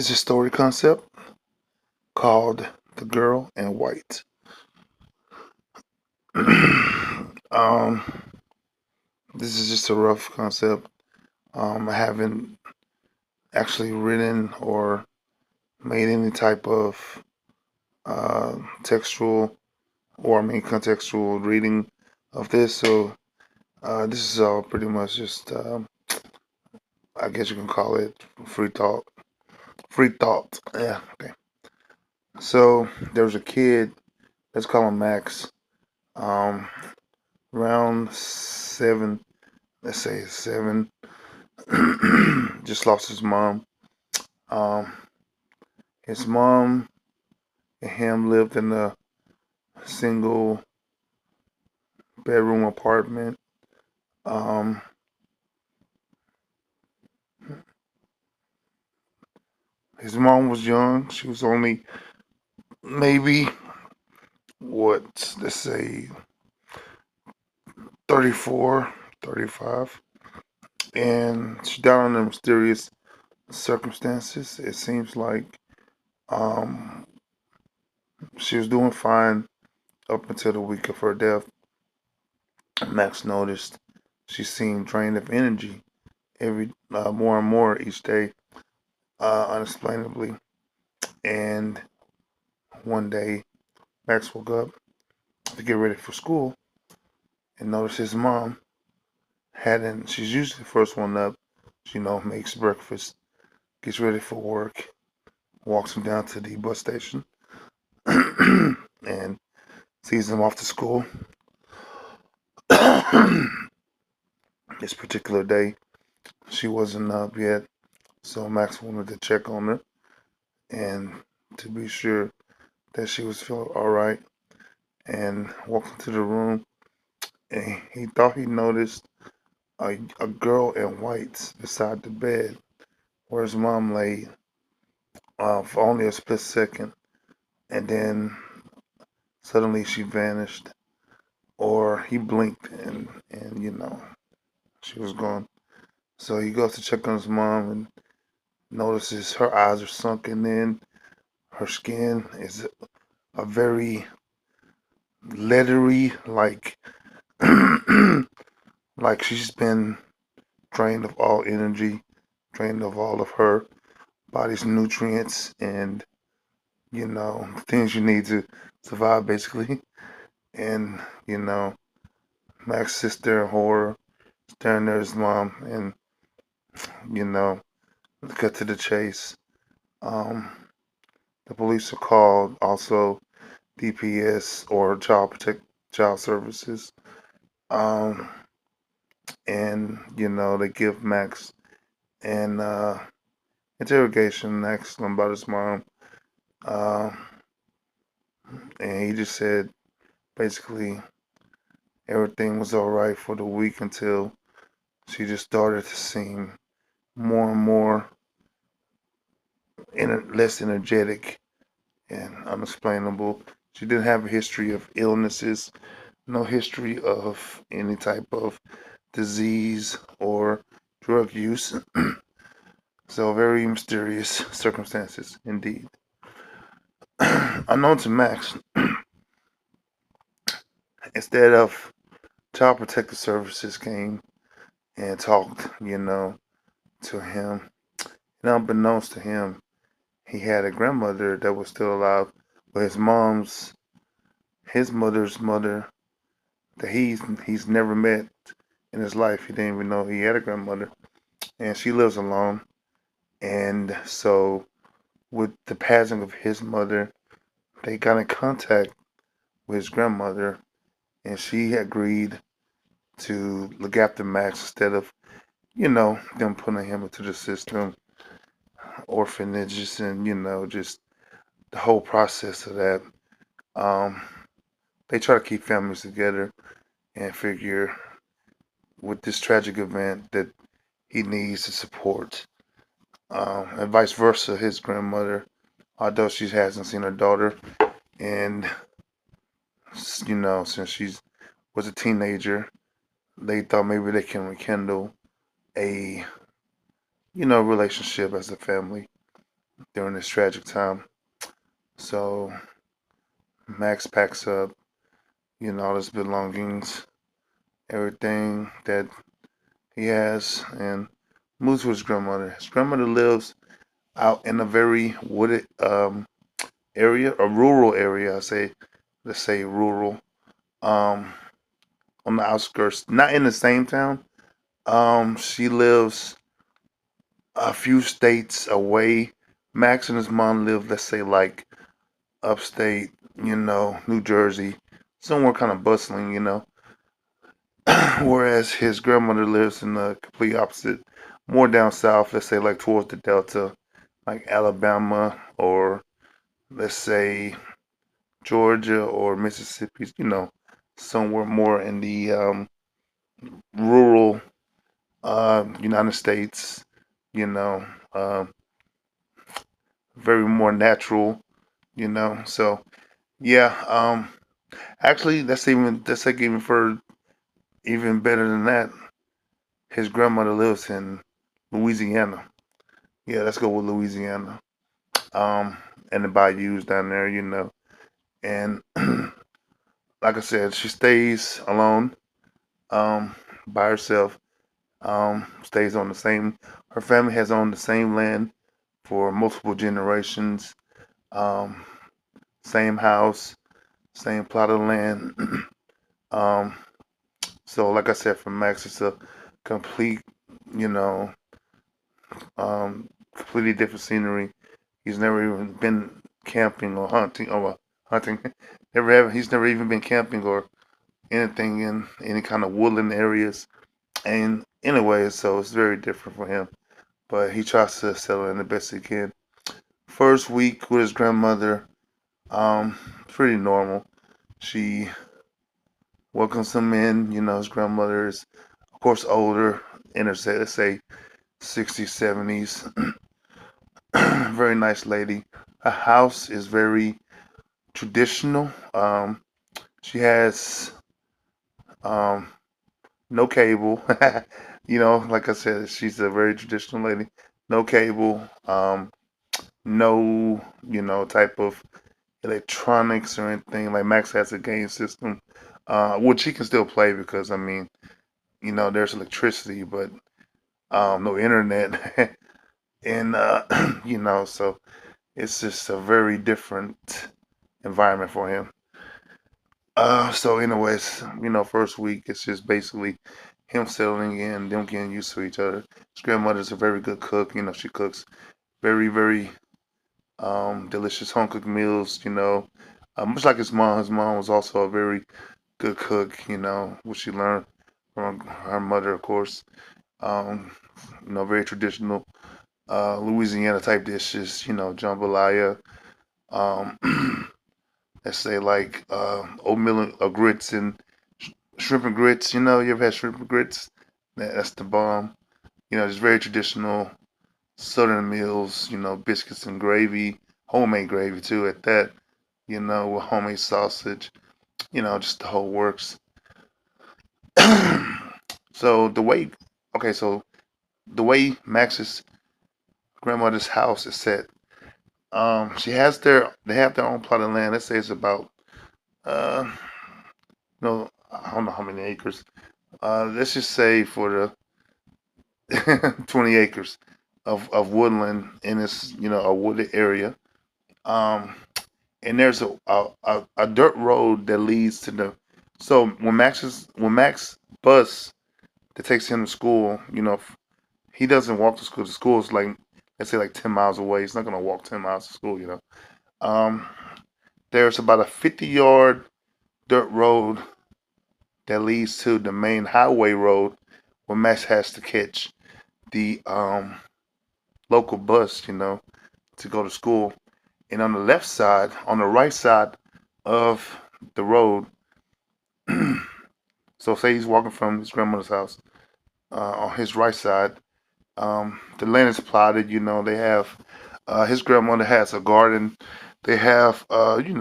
It's a story concept called The Girl in White. um, this is just a rough concept. I haven't actually written or made any type of textual contextual reading of this. So this is all pretty much just, I guess you can call it free thought. Free thought. Yeah. Okay. So there was a kid. Let's call him Max. Um, Around 7, let's say 7, just lost his mom. Um, his mom and him lived in a single bedroom apartment. Um, his mom was young. She was only maybe, let's say 34, 35. And she died under mysterious circumstances. It seems like um, she was doing fine up until the week of her death. Max noticed she seemed drained of energy every more and more each day, unexplainably. And one day, Max woke up to get ready for school and noticed his mom hadn't. She's usually the first one up. She, makes breakfast, gets ready for work, walks him down to the bus station, and sees him off to school. This particular day, she wasn't up yet, so Max wanted to check on her and to be sure that she was feeling all right, and walked into the room, and he thought he noticed a girl in white beside the bed where his mom lay, for only a split second, and then suddenly she vanished, or he blinked, and she was gone. So he goes to check on his mom and notices her eyes are sunken in, her skin is a very leathery, like she's been drained of all energy, drained of all of her body's nutrients and, things you need to survive, basically. And, Max sits there in horror, staring at his mom, and, you know, cut to the chase. Um, the police are called, also DPS or child services. Um, and, they give Max an interrogation, asking him about his mom. Uh, and he just said basically everything was all right for the week until she just started to seem more and more less energetic and unexplainable. She didn't have a history of illnesses, no history of any type of disease or drug use. So very mysterious circumstances indeed. Unknown to Max, instead of Child Protective Services came and talked, to him. And unbeknownst to him, he had a grandmother that was still alive, but his mother's mother that he's never met in his life. He didn't even know he had a grandmother, and she lives alone. And so, with the passing of his mother, they got in contact with his grandmother, and she agreed to look after Max instead of, them putting him into the system, orphanages, and just the whole process of that. Um, they try to keep families together and figure with this tragic event that he needs to support. And vice versa, his grandmother, although she hasn't seen her daughter, and since she was a teenager, they thought maybe they can rekindle a relationship as a family. during this tragic time. So Max packs up, all his belongings, everything that he has, and moves with his grandmother. His grandmother lives out in a very wooded area, a rural area. Let's say rural, um, on the outskirts, not in the same town. She lives a few states away. Max and his mom live, let's say, like upstate, New Jersey, somewhere kind of bustling. Whereas his grandmother lives in the complete opposite, more down south, let's say, like towards the Delta, like Alabama, or let's say Georgia or Mississippi, somewhere more in the rural United States, you know, uh, very more natural, So yeah, actually, that's like even for even better than that. His grandmother lives in Louisiana. Yeah, let's go with Louisiana. Um, and the bayous down there, And like I said, she stays alone, um, by herself. Stays on the same. Her family has owned the same land for multiple generations. Um, Same house, same plot of land. um, so like I said, for Max, it's a complete, you know, completely different scenery. He's never even been camping or hunting hunting. He's never even been camping or anything in any kind of woodland areas. And anyway, so it's very different for him. But he tries to settle in the best he can. First week with his grandmother, pretty normal. She welcomes him in. His grandmother is, of course, older, in her, let's say, 60s, 70s. Very nice lady. Her house is very traditional. She has um, no cable. Like I said, she's a very traditional lady. No cable. No, type of electronics or anything. Like Max has a game system, which he can still play because I mean, there's electricity, but no internet, and so it's just a very different environment for him. So anyways, first week it's just basically him settling in, them getting used to each other. His grandmother's a very good cook. She cooks very, very delicious home cooked meals. Much like his mom. His mom was also a very good cook. Which she learned from her mother, of course. Um, very traditional Louisiana type dishes. Jambalaya. Um, let's say like oatmeal grits and shrimp and grits. You ever had shrimp and grits? That's the bomb. Just very traditional Southern meals. Biscuits and gravy, homemade gravy too. At that, with homemade sausage. Just the whole works. so the way, okay, so the way Max's grandmother's house is set, they have their own plot of land. Let's say it's about, uh, no, I don't know how many acres. Let's just say for the 20 acres of woodland in this, a wooded area. Um, and there's a dirt road that leads to the. So when Max bus that takes him to school, he doesn't walk to school. The school is like, let's say, like 10 miles away. He's not gonna walk 10 miles to school. Um, there's about a 50-yard dirt road that leads to the main highway road where Max has to catch the local bus, to go to school. And on the left side, on the right side of the road, so say he's walking from his grandmother's house, on his right side, the land is plotted. They have his grandmother has a garden. They have, oh,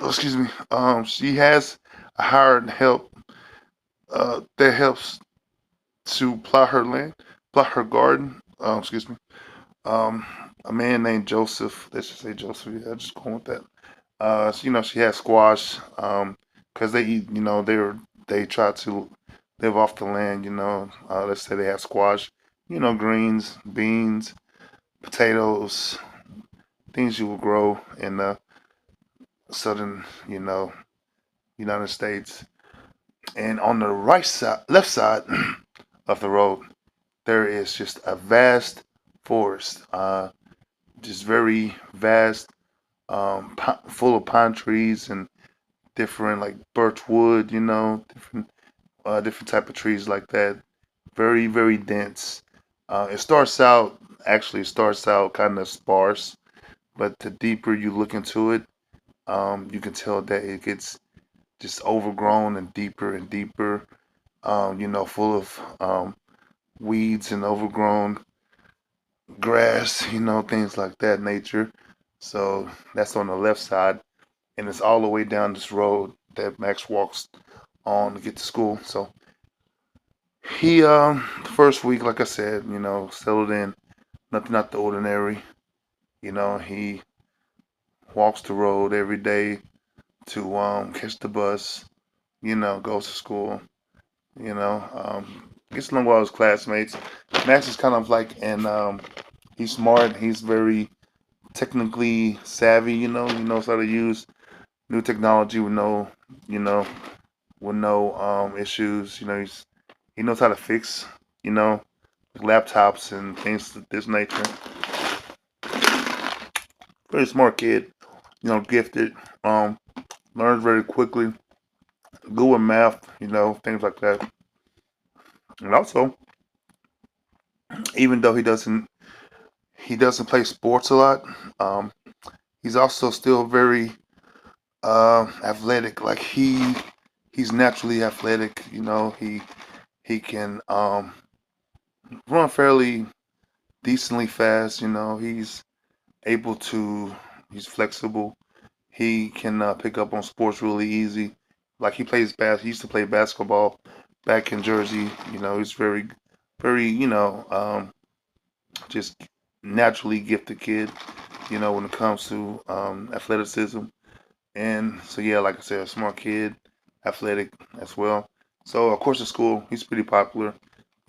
excuse me, she has a hired help that helps to plot her land, plot her garden. Excuse me. Um, a man named Joseph. Let's just say Joseph. Yeah, just going with that. So, she had squash. 'Cause they eat. They try to live off the land. Let's say they have squash. Greens, beans, potatoes, things you will grow in the southern, United States. And on the right side, left side of the road, there is just a vast forest, just very vast, full of pine trees and different like birch wood, different type of trees like that. Very, very dense. It starts out kind of sparse, but the deeper you look into it, you can tell that it gets just overgrown and deeper and deeper. Full of weeds and overgrown grass, things like that nature. So that's on the left side, and it's all the way down this road that Max walks on to get to school. So he, the first week, like I said, settled in, nothing out the ordinary. He walks the road every day to catch the bus. Goes to school. Gets along with all his classmates. Max is kind of like, and he's smart. He's very technically savvy. He knows how to use new technology with you know, no issues. He knows how to fix, you know, laptops and things of this nature. Very smart kid, gifted. Um, Learns very quickly. Good with math, things like that. And also, even though he doesn't play sports a lot. Um, he's also still very athletic. Like he's naturally athletic. He can run fairly decently fast. Able to. He's flexible. He can pick up on sports really easy. Like he used to play basketball back in Jersey. He's very, very, just naturally gifted kid. When it comes to athleticism. And so yeah, like I said, a smart kid, athletic as well. So of course at school he's pretty popular.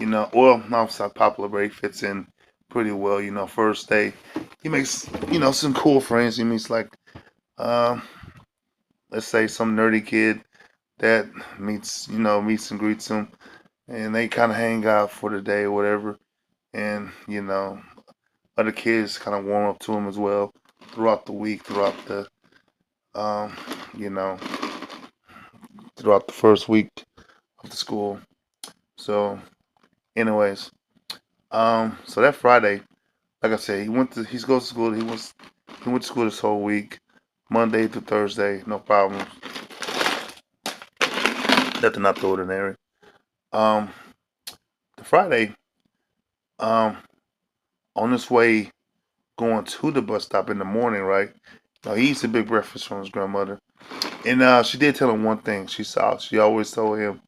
Well, not so popular, but he fits in pretty well. First day he makes some cool friends. He meets like um, let's say some nerdy kid that meets and greets him, and they kind of hang out for the day or whatever. And other kids kind of warm up to him as well throughout the week, um, you know throughout the first week of the school. So, anyways, so that Friday, like I said, he goes to school. He went to school this whole week, Monday through Thursday, no problems, nothing out the ordinary. Um, the Friday, um, on his way going to the bus stop in the morning, right? Now he eats a big breakfast from his grandmother, and she did tell him one thing. She always told him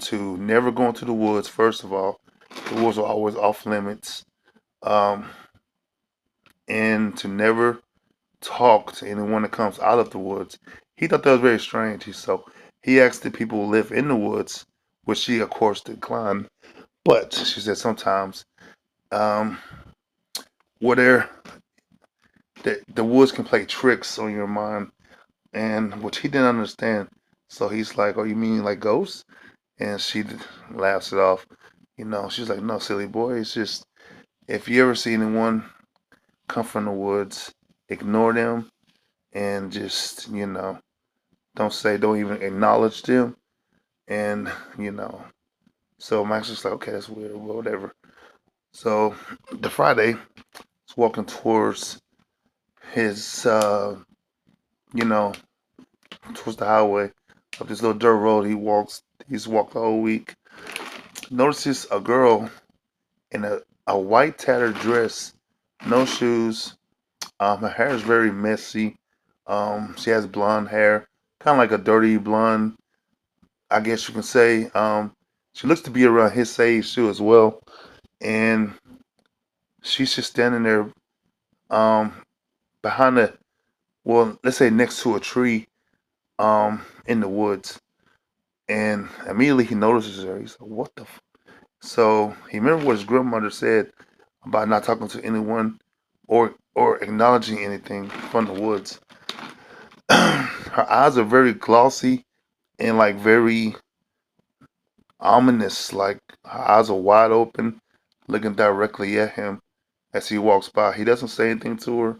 to never go into the woods. First of all, the woods are always off limits. Um, and to never talk to anyone that comes out of the woods. He thought that was very strange. So he asked the people who live in the woods, which she of course declined. But she said sometimes, um, where the woods can play tricks on your mind, and which he didn't understand. So he's like, "Oh, you mean like ghosts?" And she laughs it off. She's like, "No, silly boy. It's just if you ever see anyone come from the woods, ignore them and just don't even acknowledge them." And you know so Max was like, okay, that's weird, well, whatever. So the Friday is walking towards his you know towards the highway up this little dirt road. He's walked the whole week. Notices a girl in a white tattered dress, no shoes. Her hair is very messy. She has blonde hair, kind of like a dirty blonde, I guess you can say. She looks to be around his age too as well, and she's just standing there, um, behind a, well, let's say next to a tree, in the woods. And immediately he notices her. He's like, "What the?" So he remembered what his grandmother said about not talking to anyone or acknowledging anything from the woods. Her eyes are very glossy and like very ominous. Like her eyes are wide open, looking directly at him as he walks by. He doesn't say anything to her.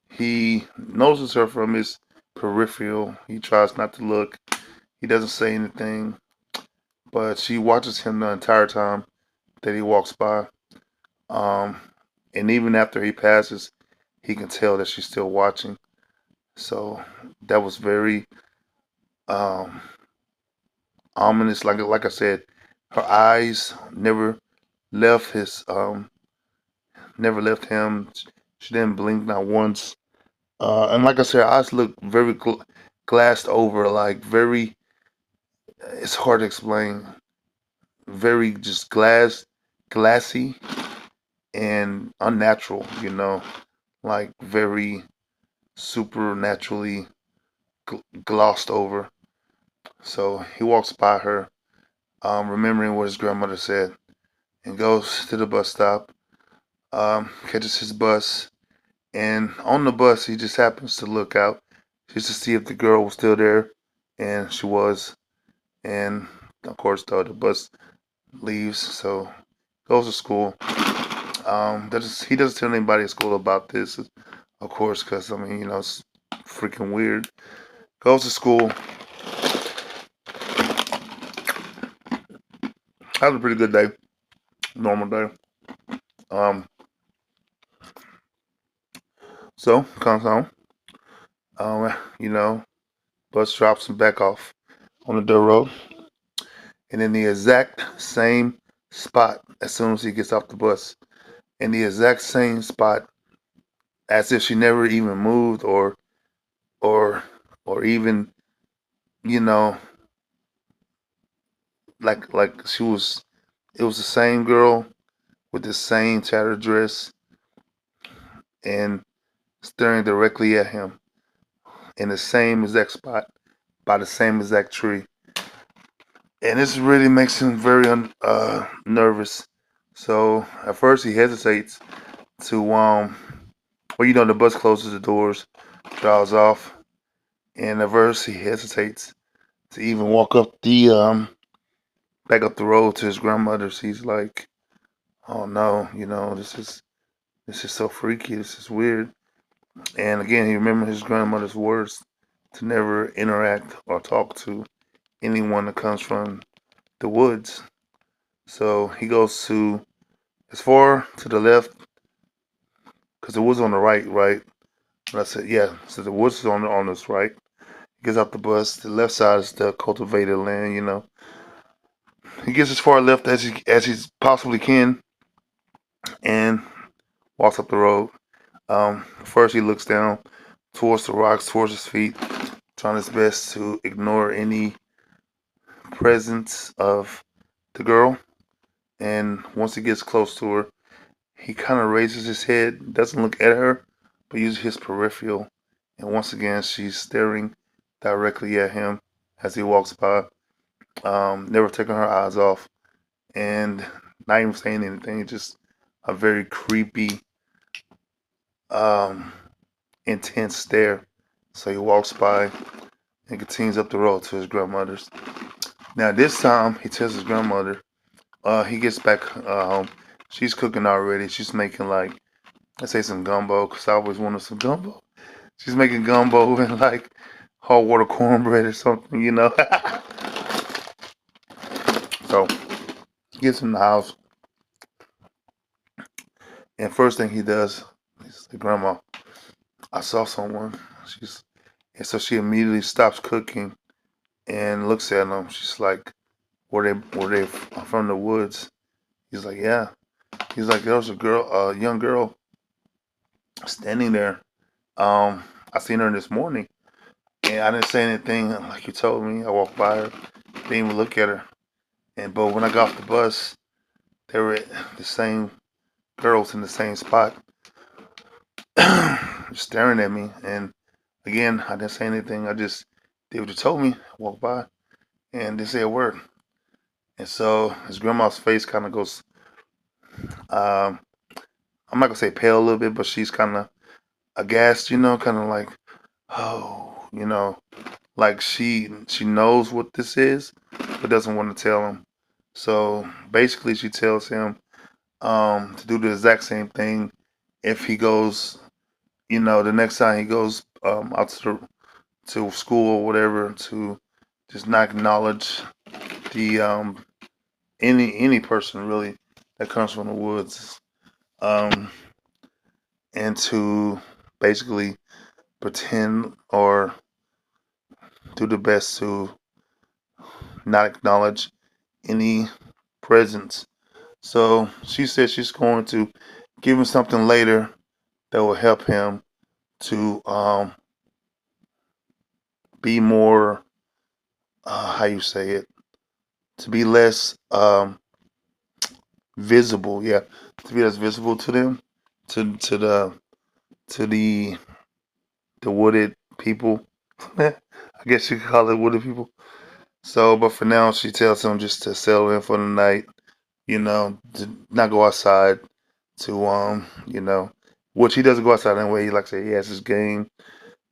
He notices her from his peripheral. He tries not to look. He doesn't say anything, but she watches him the entire time that he walks by. Um, and even after he passes, he can tell that she's still watching. So that was very um, ominous. Like I said, her eyes never left him. She didn't blink not once. And like I said, her eyes look very glassed over, like very. It's hard to explain. Very just glassy, and unnatural. Like very supernaturally glossed over. So he walks by her, remembering what his grandmother said, and goes to the bus stop, catches his bus, and on the bus he just happens to look out just to see if the girl was still there, and she was. And of course, though, the bus leaves, so goes to school. He doesn't tell anybody at school about this, of course, because I mean, it's freaking weird. Goes to school, has a pretty good day, normal day. Um, so comes home. You know, bus drops him back off on the dirt road, and in the exact same spot as soon as he gets off the bus, in the exact same spot, as if she never even moved or or even you know like she was. It was the same girl with the same tattered dress and staring directly at him in the same exact spot by the same exact tree. And this really makes him very nervous. So at first he hesitates to well, the bus closes the doors, drives off, and at first he hesitates to even walk up the back up the road to his grandmother's. He's like, "Oh no, this is so freaky. This is weird." And again, he remembered his grandmother's words to never interact or talk to anyone that comes from the woods. So he goes to as far to the left because the woods on the right, right? And I said, yeah. So the woods is on this right. He gets off the bus. The left side is the cultivated land. He gets as far left as he possibly can and walks up the road. First, he looks down towards the rocks, towards his feet, trying his best to ignore any presence of the girl. And once he gets close to her, he kind of raises his head, doesn't look at her, but uses his peripheral. And once again, she's staring directly at him as he walks by, never taking her eyes off and not even saying anything, just a very creepy, um, intense stare. So he walks by and continues up the road to his grandmother's. Now, this time, he tells his grandmother, he gets back home. She's cooking already. She's making like, let's say some gumbo, because I always wanted some gumbo. She's making gumbo and like hot water cornbread or something. So he gets in the house, and first thing he does, he's like, "Grandma, I saw someone." She's and so she immediately stops cooking and looks at him. She's like, "Were they from the woods?" He's like, "Yeah." He's like, "There was a young girl standing there. Um, I seen her this morning, and I didn't say anything like you told me. I walked by her, didn't even look at her. But when I got off the bus, they were the same girls in the same spot staring at me. And again, I didn't say anything. I just did what you told me, walked by, and didn't say a word. And so his grandma's face kind of goes, um, I'm not gonna say pale a little bit, but she's kind of aghast, kind of like, oh, like she knows what this is, but doesn't want to tell him. So basically, she tells him to do the exact same thing if he goes, the next time he goes out to school or whatever, to just not acknowledge the any person really that comes from the woods, um, and to basically pretend or do the best to not acknowledge any presence. So she said she's going to give him something later that will help him to be more, how you say it, to be less visible. Yeah, to be less visible to them, to the wooded people. I guess you could call it wooded people. So, but for now, she tells him just to settle in for the night. To not go outside. To which he doesn't go outside anyway. He like I say he has his game.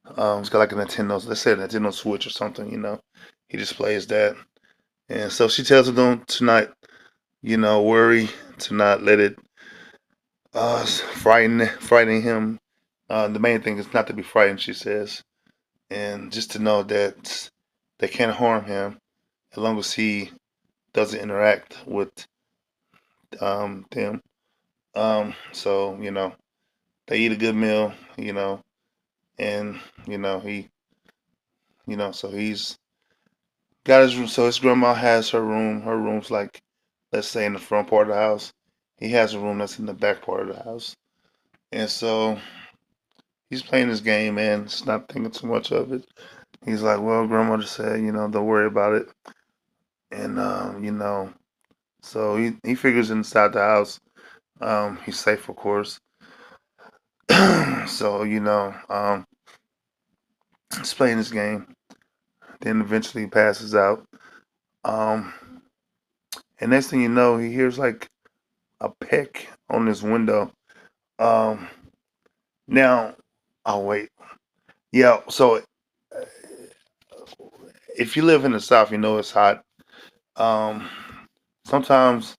He's got like a Nintendo, let's say a Nintendo Switch or something. He just plays that. And so she tells him don't tonight, worry, to not let it frightening him. The main thing is not to be frightened, she says, and just to know that they can't harm him as long as he doesn't interact with them. So they eat a good meal, and he, so he's got his room. So his grandma has her room. Her room's like, let's say, in the front part of the house. He has a room that's in the back part of the house. And so he's playing his game, man. He's not thinking too much of it. He's like, well, grandmother said, don't worry about it. And, so he figures inside the house, he's safe, of course. So, he's playing his game. Then eventually he passes out. Um, and next thing you know, he hears like a peck on his window. Um, now, oh wait, yeah. So if you live in the South, you know it's hot. Um, sometimes